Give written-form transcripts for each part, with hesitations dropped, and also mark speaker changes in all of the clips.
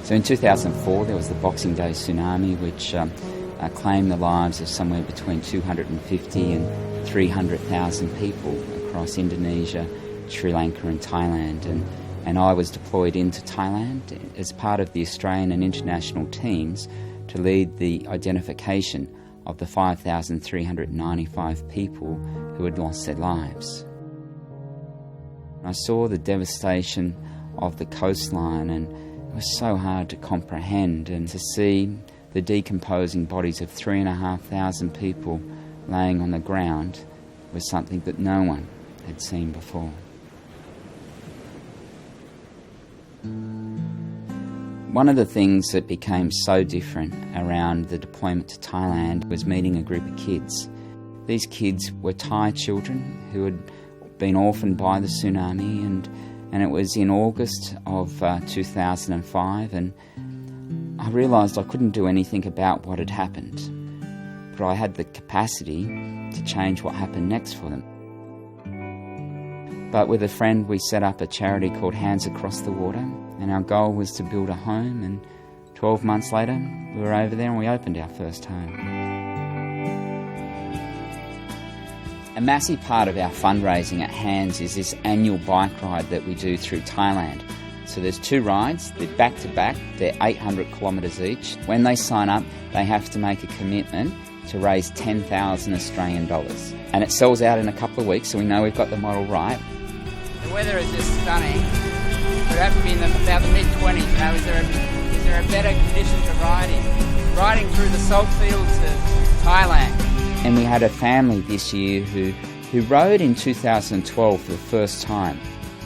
Speaker 1: So in 2004 there was the Boxing Day tsunami, which claimed the lives of somewhere between 250 and 300,000 people across Indonesia, Sri Lanka and Thailand. And I was deployed into Thailand as part of the Australian and international teams to lead the identification of the 5,395 people who had lost their lives. I saw the devastation of the coastline, and it was so hard to comprehend, and to see the decomposing bodies of 3,500 people laying on the ground was something that no one had seen before. One of the things that became so different around the deployment to Thailand was meeting a group of kids. These kids were Thai children who had been orphaned by the tsunami, and it was in August of 2005, and I realised I couldn't do anything about what had happened, but I had the capacity to change what happened next for them. But with a friend we set up a charity called Hands Across the Water, and our goal was to build a home, and 12 months later we were over there and we opened our first home. A massive part of our fundraising at Hands is this annual bike ride that we do through Thailand. So there's 2 rides, they're back-to-back, they're 800 kilometres each. When they sign up, they have to make a commitment to raise 10,000 Australian dollars. And it sells out in a couple of weeks, so we know we've got the model right.
Speaker 2: The weather is just stunning. It would have to be in about the mid-20s. Now, is there a better condition to ride in? Riding through the salt fields of Thailand.
Speaker 1: And we had a family this year who rode in 2012 for the first time.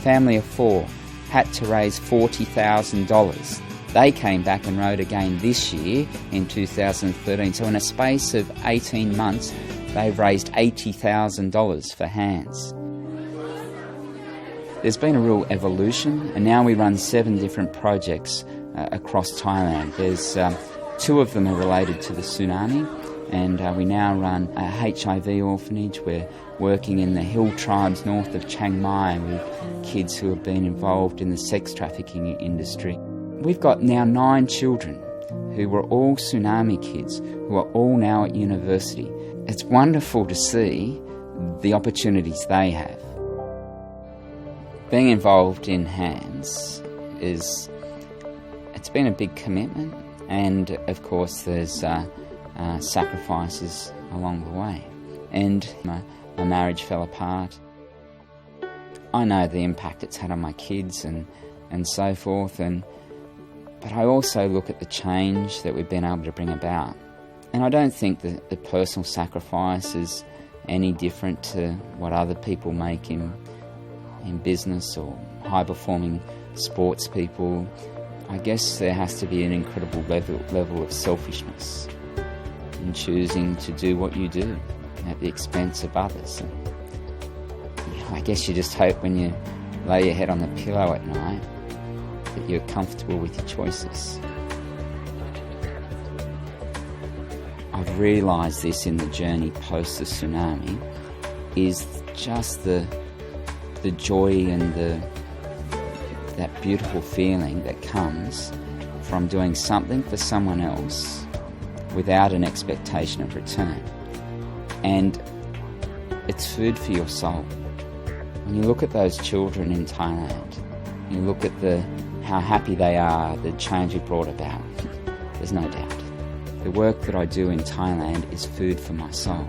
Speaker 1: Family of 4 had to raise $40,000. They came back and rode again this year in 2013. So in a space of 18 months, they've raised $80,000 for Hands. There's been a real evolution, and now we run 7 different projects across Thailand. There's 2 of them are related to the tsunami, and we now run a HIV orphanage. We're working in the hill tribes north of Chiang Mai with kids who have been involved in the sex trafficking industry. We've got now 9 children who were all tsunami kids, who are all now at university. It's wonderful to see the opportunities they have. Being involved in Hands it's been a big commitment, and of course there's sacrifices along the way. And my marriage fell apart. I know the impact it's had on my kids and so forth, but I also look at the change that we've been able to bring about. And I don't think that the personal sacrifice is any different to what other people make in business or high-performing sports people. I guess there has to be an incredible level of selfishness in choosing to do what you do at the expense of others. And, I guess you just hope when you lay your head on the pillow at night that you're comfortable with your choices. I've realised this in the journey post the tsunami, is just the joy and that beautiful feeling that comes from doing something for someone else without an expectation of return. And it's food for your soul. When you look at those children in Thailand, you look at how happy they are, the change it brought about, there's no doubt. The work that I do in Thailand is food for my soul.